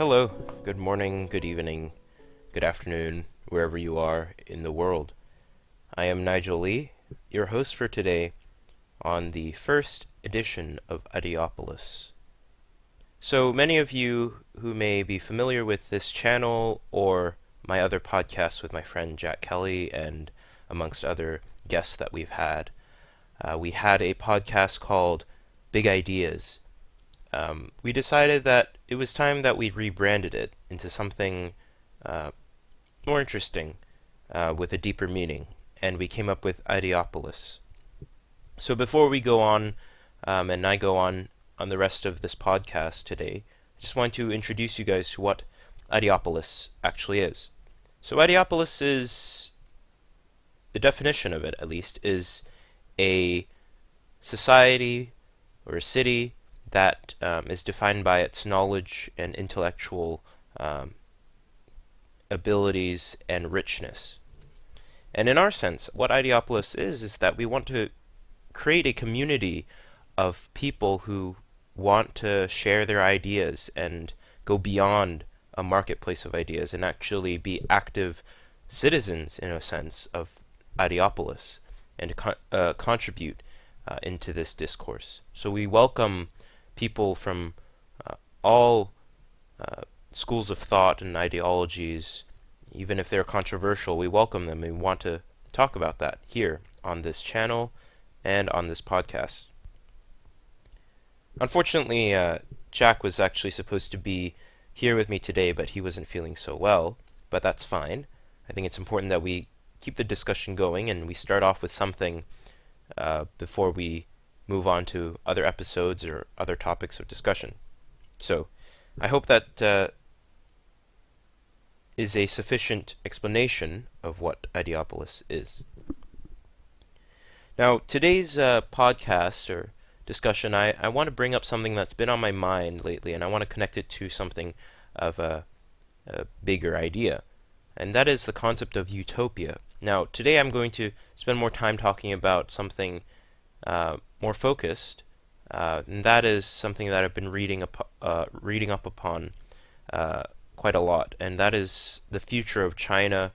Hello, good morning, good evening, good afternoon, wherever you are in the world. I am Nigel Lee, your host for today on the first edition of Ideopolis. So many of you who may be familiar with this channel or my other podcasts with my friend Jack Kelly and amongst other guests that we've had, we had a podcast called Big Ideas. We decided that it was time that we rebranded it into something more interesting with a deeper meaning, and we came up with Ideopolis. So before we go on, and I go on the rest of this podcast today, I just want to introduce you guys to what Ideopolis actually is. So Ideopolis is, the definition of it at least, is a society or a city that is defined by its knowledge and intellectual abilities and richness. And in our sense, what Ideopolis is that we want to create a community of people who want to share their ideas and go beyond a marketplace of ideas and actually be active citizens, in a sense, of Ideopolis and contribute into this discourse. So we welcome people from all schools of thought and ideologies. Even if they're controversial, we welcome them and we want to talk about that here on this channel and on this podcast. Unfortunately, Jack was actually supposed to be here with me today, but he wasn't feeling so well, but that's fine. I think it's important that we keep the discussion going and we start off with something before we move on to other episodes or other topics of discussion. So, I hope that is a sufficient explanation of what Ideopolis is. Now, today's podcast or discussion, I want to bring up something that's been on my mind lately, and I want to connect it to something of a bigger idea, and that is the concept of utopia. Now, today I'm going to spend more time talking about something more focused, and that is something that I've been reading up upon quite a lot, and that is the future of China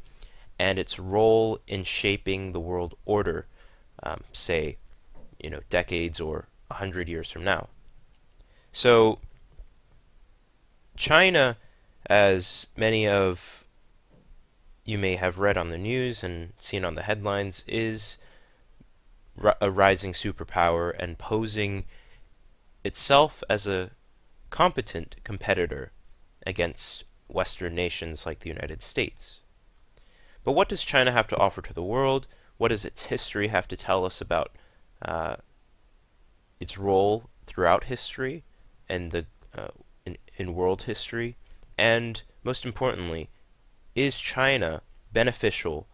and its role in shaping the world order, say, decades or 100 years from now. So, China, as many of you may have read on the news and seen on the headlines, is a rising superpower and posing itself as a competent competitor against Western nations like the United States. But what does China have to offer to the world? What does its history have to tell us about its role throughout history and in world history? And most importantly, is China beneficial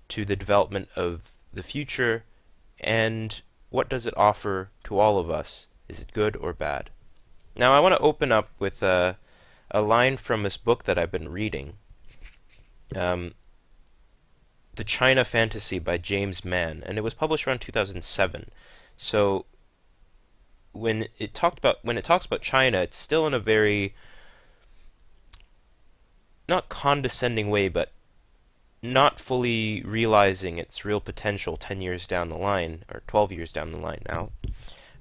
to the development of the future, and what does it offer to all of us? Is it good or bad? Now, I want to open up with a line from this book that I've been reading, The China Fantasy by James Mann, and it was published around 2007. So when it talks about China, it's still in a very not condescending way, but not fully realizing its real potential 10 years down the line, or 12 years down the line now.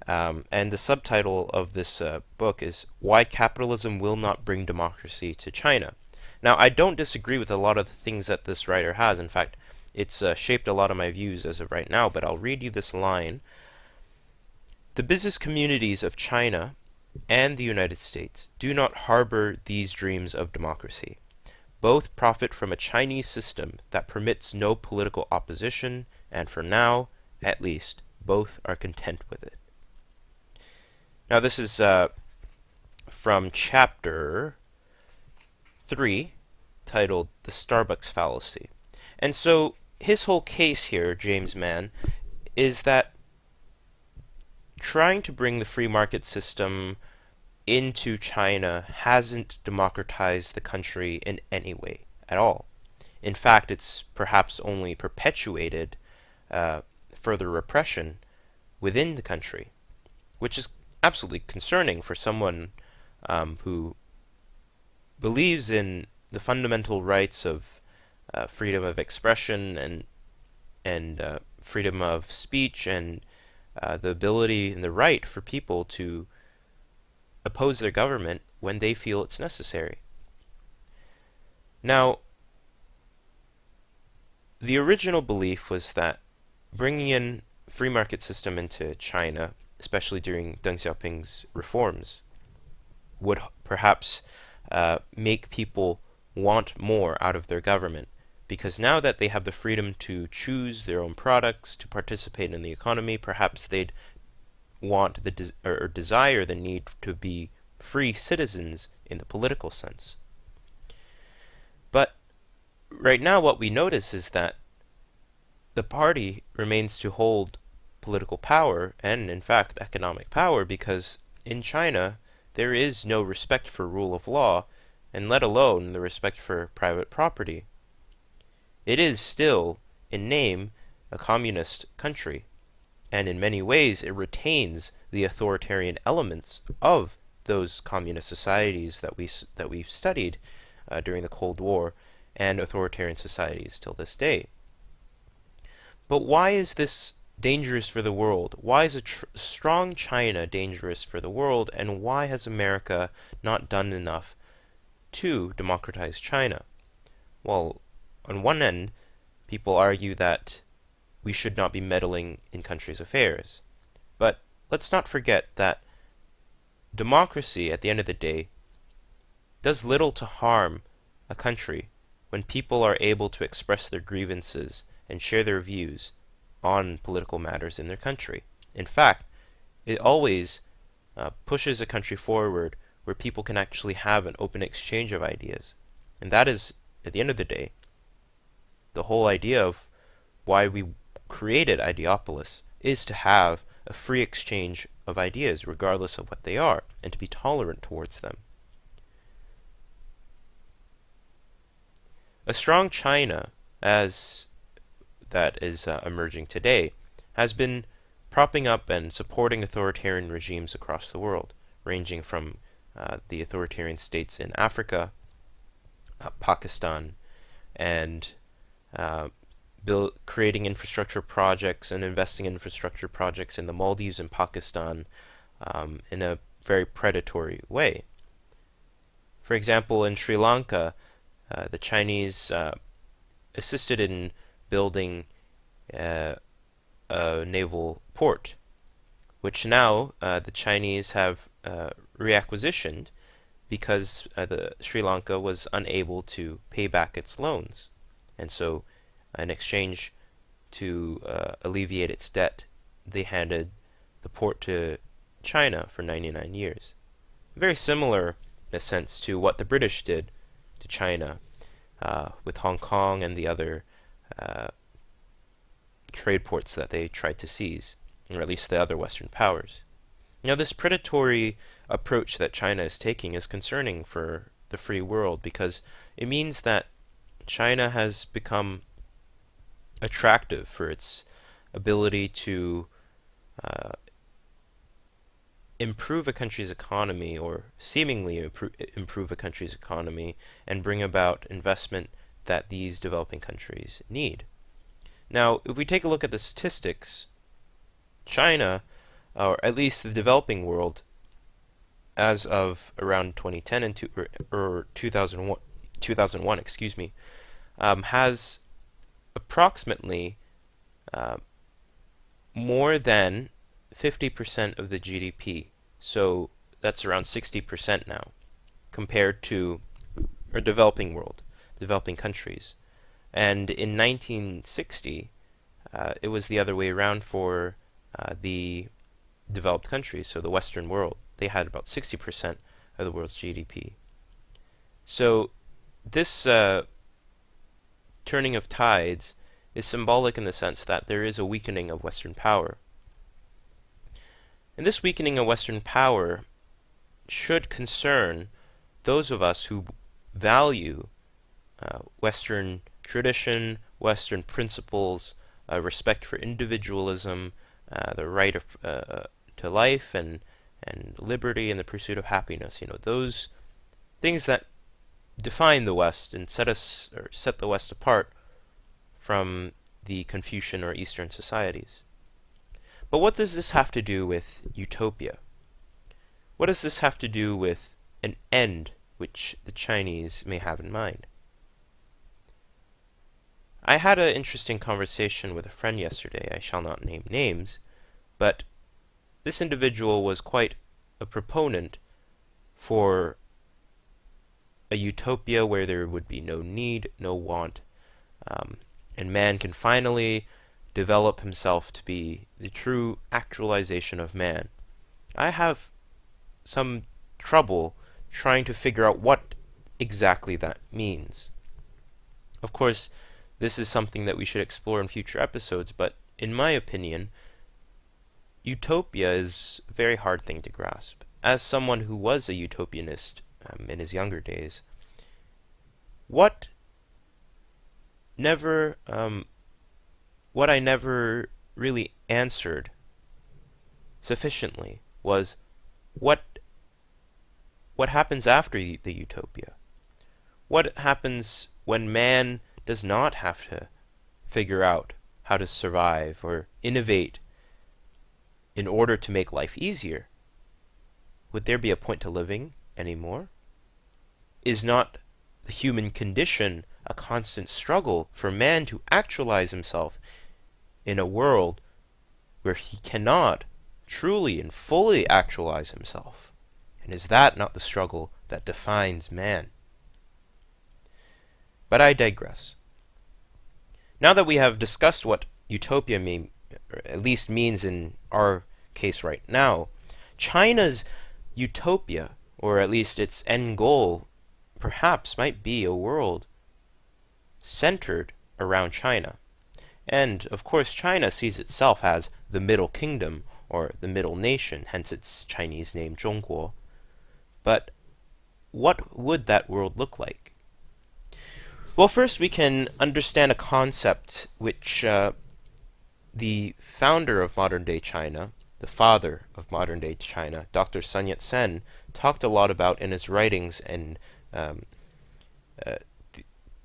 And the subtitle of this book is Why Capitalism Will Not Bring Democracy to China. Now, I don't disagree with a lot of the things that this writer has. In fact, it's shaped a lot of my views as of right now, but I'll read you this line. The business communities of China and the United States do not harbor these dreams of democracy. Both profit from a Chinese system that permits no political opposition, and for now, at least, both are content with it. Now, this is from chapter 3, titled The Starbucks Fallacy. And so, his whole case here, James Mann, is that trying to bring the free market system into China hasn't democratized the country in any way at all. In fact, it's perhaps only perpetuated further repression within the country, which is absolutely concerning for someone who believes in the fundamental rights of freedom of expression and freedom of speech and the ability and the right for people to oppose their government when they feel it's necessary. Now, the original belief was that bringing in free market system into China, especially during Deng Xiaoping's reforms, would perhaps make people want more out of their government, because now that they have the freedom to choose their own products, to participate in the economy, perhaps they'd want or desire the need to be free citizens in the political sense. But right now what we notice is that the party remains to hold political power and, in fact, economic power, because in China there is no respect for rule of law, and let alone the respect for private property. It is still, in name, a communist country, and in many ways it retains the authoritarian elements of those communist societies that we've studied during the Cold War, and authoritarian societies till this day. But why is this dangerous for the world? Why is a strong China dangerous for the world, and why has America not done enough to democratize China? Well, on one end, people argue that we should not be meddling in countries' affairs. But let's not forget that democracy, at the end of the day, does little to harm a country when people are able to express their grievances and share their views on political matters in their country. In fact, it always pushes a country forward where people can actually have an open exchange of ideas. And that is, at the end of the day, the whole idea of why we created Ideopolis, is to have a free exchange of ideas regardless of what they are, and to be tolerant towards them. A strong China, as that is emerging today, has been propping up and supporting authoritarian regimes across the world, ranging from the authoritarian states in Africa, Pakistan, and creating infrastructure projects and investing in infrastructure projects in the Maldives and Pakistan in a very predatory way. For example, in Sri Lanka, the Chinese assisted in building a naval port, which now the Chinese have reacquisitioned because the Sri Lanka was unable to pay back its loans. And so, in exchange to alleviate its debt, they handed the port to China for 99 years. Very similar, in a sense, to what the British did to China with Hong Kong and the other trade ports that they tried to seize, or at least the other Western powers. Now, this predatory approach that China is taking is concerning for the free world, because it means that China has become attractive for its ability to improve a country's economy, or seemingly improve a country's economy, and bring about investment that these developing countries need. Now, if we take a look at the statistics, China, or at least the developing world, as of around 2010 and or 2001, excuse me, has approximately more than 50% of the GDP. So that's around 60% now, compared to our developing world, developing countries. And in 1960, it was the other way around for the developed countries, so the Western world. They had about 60% of the world's GDP. So this turning of tides is symbolic in the sense that there is a weakening of Western power. And this weakening of Western power should concern those of us who value Western tradition, Western principles, respect for individualism, the right to life and liberty and the pursuit of happiness. Those things that define the West and set the West apart from the Confucian or Eastern societies. But what does this have to do with utopia? What does this have to do with an end which the Chinese may have in mind? I had an interesting conversation with a friend yesterday. I shall not name names, but this individual was quite a proponent for a utopia where there would be no need, no want, and man can finally develop himself to be the true actualization of man. I have some trouble trying to figure out what exactly that means. Of course, this is something that we should explore in future episodes, but in my opinion, utopia is a very hard thing to grasp. As someone who was a utopianist in his younger days, what I never really answered sufficiently was what happens after the utopia? What happens when man does not have to figure out how to survive or innovate in order to make life easier? Would there be a point to living anymore? Is not the human condition a constant struggle for man to actualize himself in a world where he cannot truly and fully actualize himself? And is that not the struggle that defines man? But I digress. Now that we have discussed what utopia or at least means in our case right now, China's utopia, or at least its end goal, perhaps might be a world centered around China. And, of course, China sees itself as the Middle Kingdom, or the Middle Nation, hence its Chinese name, Zhongguo. But what would that world look like? Well, first we can understand a concept which the founder of modern-day China, the father of modern-day China, Dr. Sun Yat-sen, talked a lot about in his writings and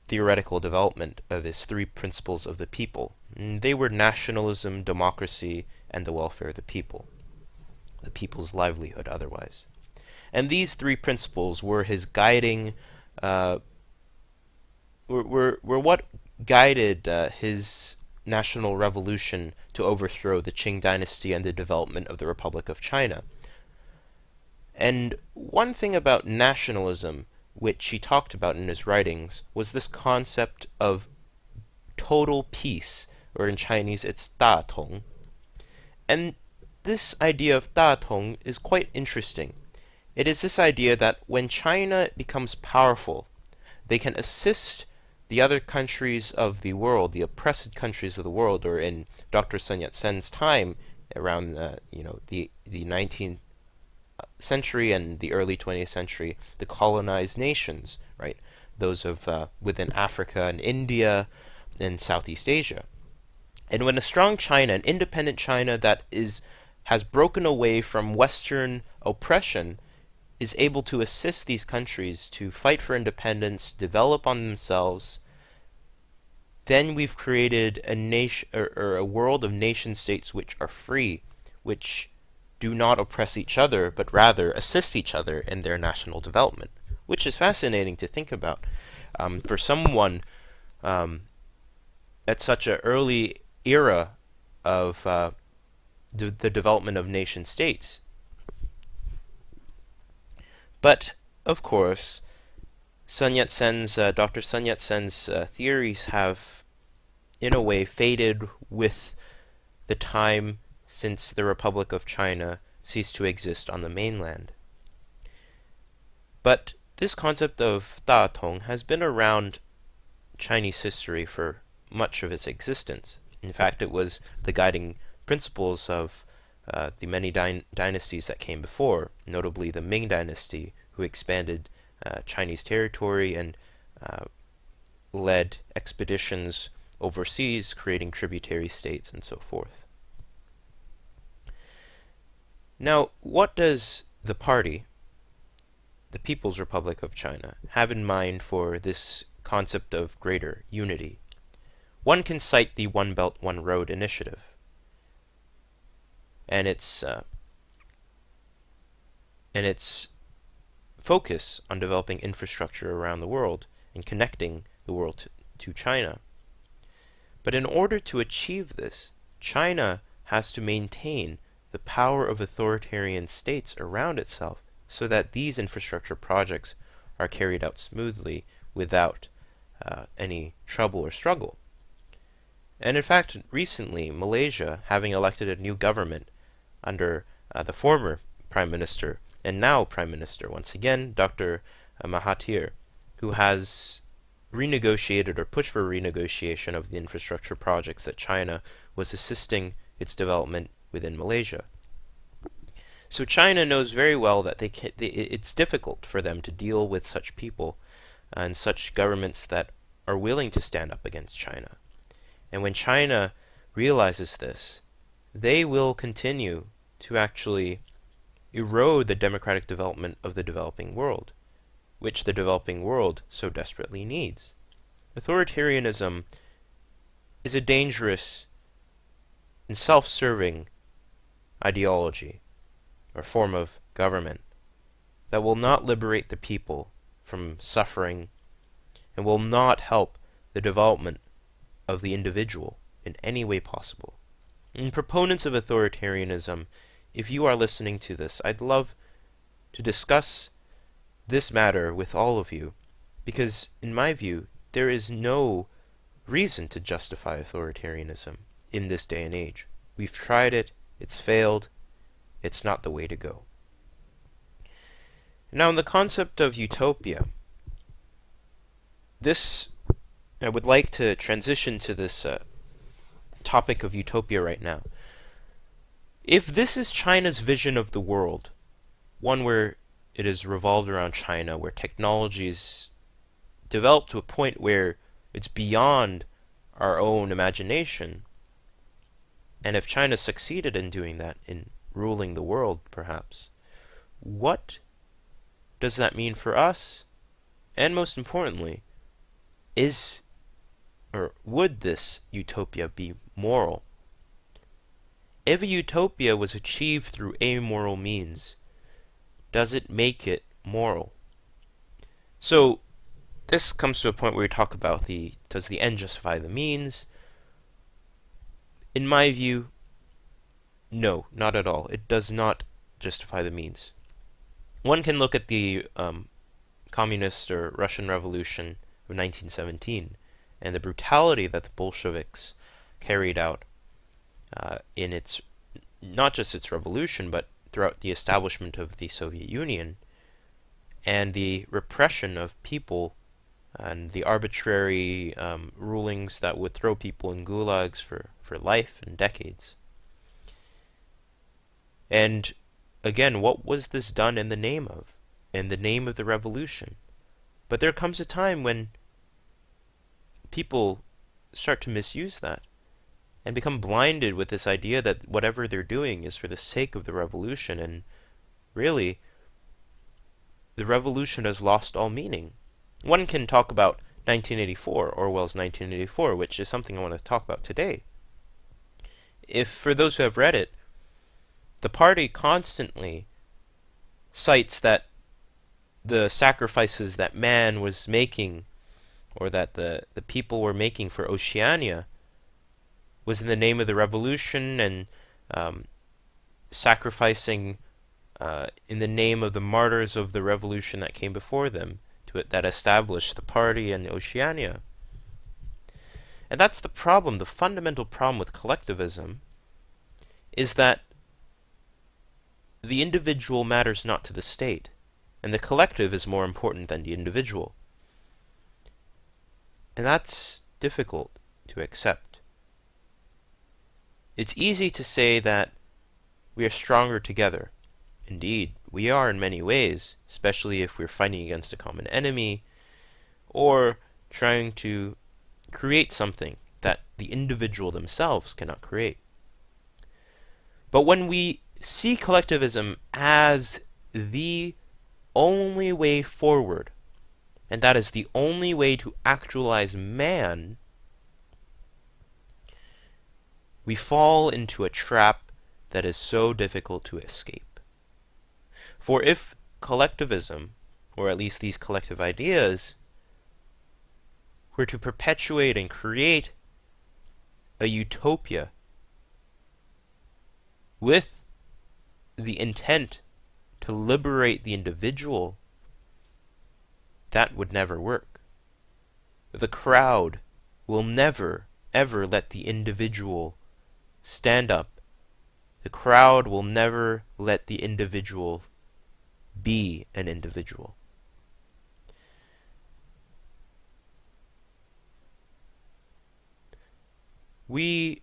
theoretical development of his three principles of the people. They were nationalism, democracy, and the welfare of the people's livelihood otherwise. And these three principles were his guiding, were what guided his national revolution to overthrow the Qing dynasty and the development of the Republic of China. And one thing about nationalism, which he talked about in his writings, was this concept of total peace, or in Chinese it's 大同. And this idea of 大同 is quite interesting. It is this idea that when China becomes powerful, they can assist the other countries of the world, the oppressed countries of the world, or in Dr. Sun Yat-sen's time, around the 19th century and the early 20th century, the colonized nations, right? Those of within Africa and India and Southeast Asia. And when a strong China, an independent China that has broken away from Western oppression, is able to assist these countries to fight for independence, develop on themselves, then we've created a nation or a world of nation states which are free, which do not oppress each other, but rather assist each other in their national development, which is fascinating to think about for someone at such an early era of the development of nation states. But, of course, Dr. Sun Yat-sen's theories have, in a way, faded with the time since the Republic of China ceased to exist on the mainland. But this concept of 大同 has been around Chinese history for much of its existence. In fact, it was the guiding principles of the many dynasties that came before, notably the Ming dynasty, who expanded Chinese territory and led expeditions overseas, creating tributary states and so forth. Now, what does the the People's Republic of China have in mind for this concept of greater unity? One can cite the One Belt, One Road initiative and its focus on developing infrastructure around the world and connecting the world to China. But in order to achieve this, China has to maintain the power of authoritarian states around itself so that these infrastructure projects are carried out smoothly without any trouble or struggle. And in fact, recently, Malaysia, having elected a new government under the former Prime Minister and now Prime Minister, once again, Dr. Mahathir, who has renegotiated or pushed for renegotiation of the infrastructure projects that China was assisting its development within Malaysia. So China knows very well that it's difficult for them to deal with such people and such governments that are willing to stand up against China. And when China realizes this, they will continue to actually erode the democratic development of the developing world, which the developing world so desperately needs. Authoritarianism is a dangerous and self-serving ideology or form of government that will not liberate the people from suffering and will not help the development of the individual in any way possible. And proponents of authoritarianism, if you are listening to this, I'd love to discuss this matter with all of you, because in my view, there is no reason to justify authoritarianism in this day and age. We've tried it, it's failed, it's not the way to go. Now, in the concept of utopia, I would like to transition to this topic of utopia right now. If this is China's vision of the world, one where it is revolved around China, where technology is developed to a point where it's beyond our own imagination, and if China succeeded in doing that, in ruling the world perhaps, what does that mean for us? And most importantly, would this utopia be moral? If a utopia was achieved through amoral means, does it make it moral? So this comes to a point where we talk about does the end justify the means? In my view, no, not at all. It does not justify the means. One can look at the communist or Russian Revolution of 1917 and the brutality that the Bolsheviks carried out in its, not just its revolution, but throughout the establishment of the Soviet Union, and the repression of people and the arbitrary rulings that would throw people in gulags for life and decades. And again, what was this done in the name of? In the name of the revolution. But there comes a time when people start to misuse that and become blinded with this idea that whatever they're doing is for the sake of the revolution, and really, the revolution has lost all meaning. One can talk about 1984, Orwell's 1984, which is something I want to talk about today. If, for those who have read it, the party constantly cites that the sacrifices that man was making, or that the people were making for Oceania, was in the name of the revolution, and sacrificing in the name of the martyrs of the revolution that came before them, that established the party and Oceania. And that's the problem. The fundamental problem with collectivism is that the individual matters not to the state, and the collective is more important than the individual. And that's difficult to accept. It's easy to say that we are stronger together. Indeed, we are in many ways, especially if we're fighting against a common enemy, or trying to create something that the individual themselves cannot create. But when we see collectivism as the only way forward, and that is the only way to actualize man, we fall into a trap that is so difficult to escape. For if collectivism, or at least these collective ideas, were to perpetuate and create a utopia with the intent to liberate the individual, that would never work. The crowd will never, ever let the individual stand up. The crowd will never let the individual be an individual. We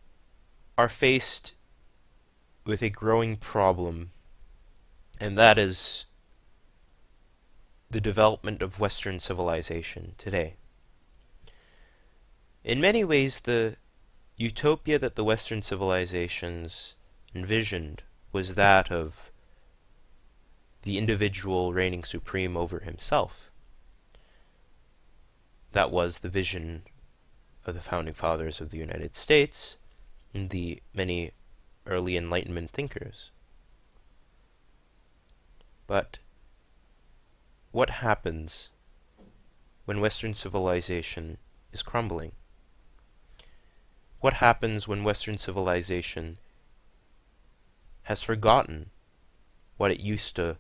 are faced with a growing problem, and that is the development of Western civilization today. In many ways, the utopia that the Western civilizations envisioned was that of the individual reigning supreme over himself. That was the vision of the founding fathers of the United States and the many early Enlightenment thinkers. But what happens when Western civilization is crumbling? What happens when Western civilization has forgotten what it used to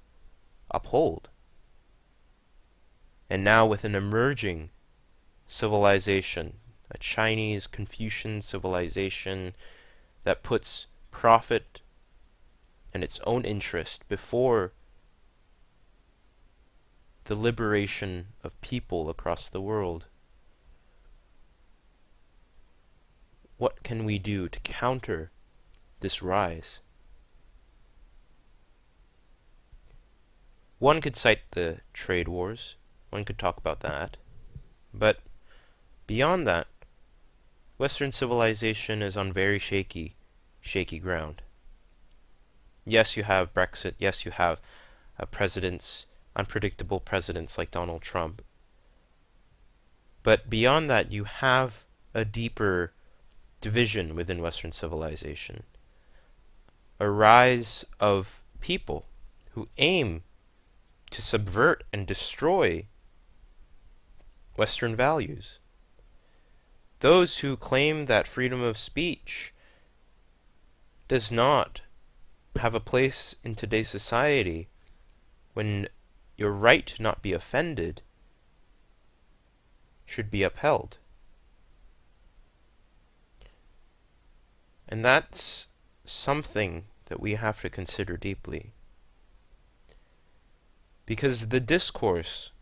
uphold? And now with an emerging civilization, a Chinese Confucian civilization that puts profit and its own interest before the liberation of people across the world. What can we do to counter this rise? One could cite the trade wars. One could talk about that. But beyond that, Western civilization is on very shaky ground. Yes, you have Brexit. Yes, you have unpredictable presidents like Donald Trump. But beyond that, you have a deeper division within Western civilization. A rise of people who aim to subvert and destroy Western values. Those who claim that freedom of speech does not have a place in today's society, when your right to not be offended should be upheld. And that's something that we have to consider deeply. Because the discourse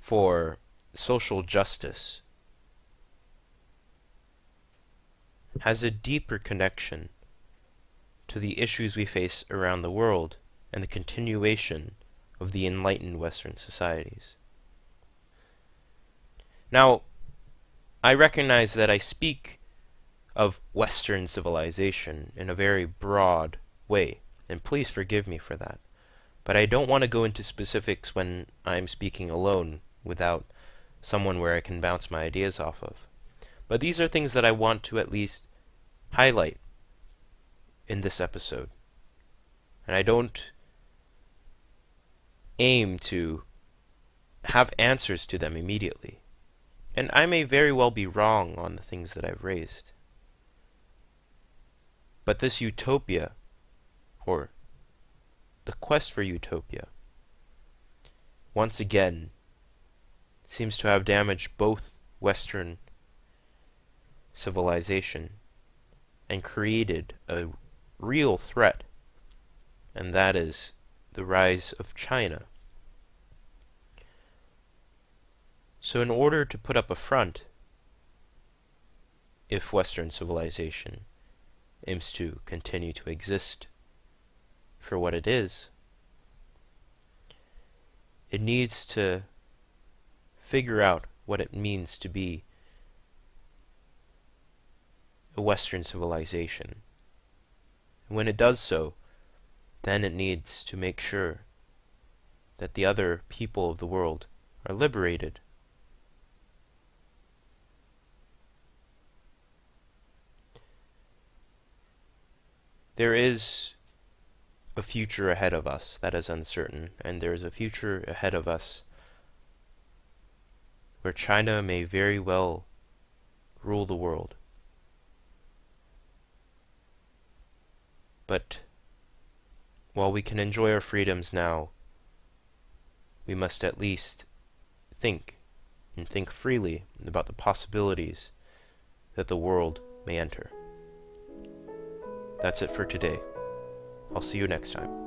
for social justice has a deeper connection to the issues we face around the world and the continuation of the enlightened Western societies. Now, I recognize that I speak of Western civilization in a very broad way, and please forgive me for that. But I don't want to go into specifics when I'm speaking alone without someone where I can bounce my ideas off of. But these are things that I want to at least highlight in this episode. And I don't aim to have answers to them immediately. And I may very well be wrong on the things that I've raised. But this utopia, or the quest for utopia, once again seems to have damaged both Western civilization and created a real threat, and that is the rise of China. So in order to put up a front, if Western civilization aims to continue to exist for what it is, it needs to figure out what it means to be a Western civilization. And when it does so, then it needs to make sure that the other people of the world are liberated. There is a future ahead of us that is uncertain, and there is a future ahead of us where China may very well rule the world. But while we can enjoy our freedoms now, we must at least think, and think freely about the possibilities that the world may enter. That's it for today. I'll see you next time.